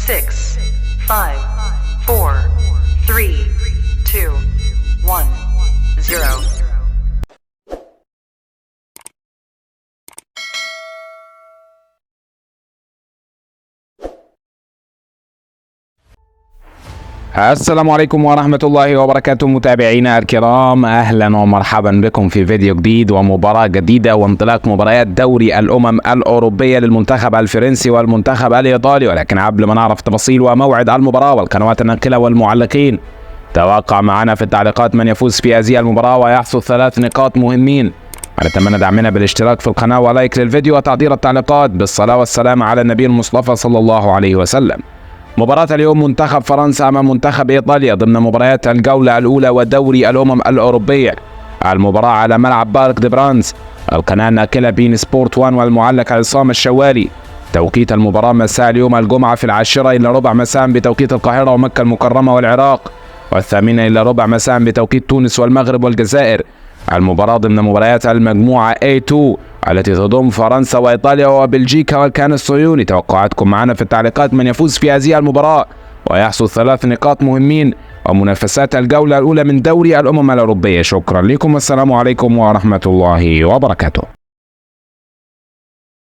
6, 5, 4, 3, 2, 1, 0. السلام عليكم ورحمة الله وبركاته متابعينا الكرام، أهلا ومرحبا بكم في فيديو جديد ومباراة جديدة وانطلاق مباريات دوري الأمم الأوروبية للمنتخب الفرنسي والمنتخب الإيطالي. ولكن قبل ما نعرف تفاصيل وموعد المباراة والقنوات الناقلة والمعلقين، توقع معنا في التعليقات من يفوز في هذه المباراة ويحصد 3 نقاط مهمين. ونتمنى دعمنا بالاشتراك في القناة ولايك للفيديو وتعديل التعليقات بالصلاة والسلام على النبي المصطفى صلى الله عليه وسلم. مباراة اليوم منتخب فرنسا أمام منتخب إيطاليا ضمن مباريات الجولة الأولى ودوري الأمم الأوروبية. المباراة على ملعب بارك دي برانس. القناة الناقلة بين سبورت 1 والمعلق عصام الشوالي. توقيت المباراة مساء اليوم الجمعة في 10:15 مساء بتوقيت القاهرة ومكة المكرمة والعراق، و8:15 مساء بتوقيت تونس والمغرب والجزائر. المباراة ضمن مباريات المجموعة A2 التي تضم فرنسا وإيطاليا وبلجيكا والكيان الصهيوني. توقعاتكم معنا في التعليقات من يفوز في هذه المباراة ويحصد 3 نقاط مهمين ومنافسات الجولة الأولى من دوري الأمم الأوروبية. شكرا لكم والسلام عليكم ورحمة الله وبركاته.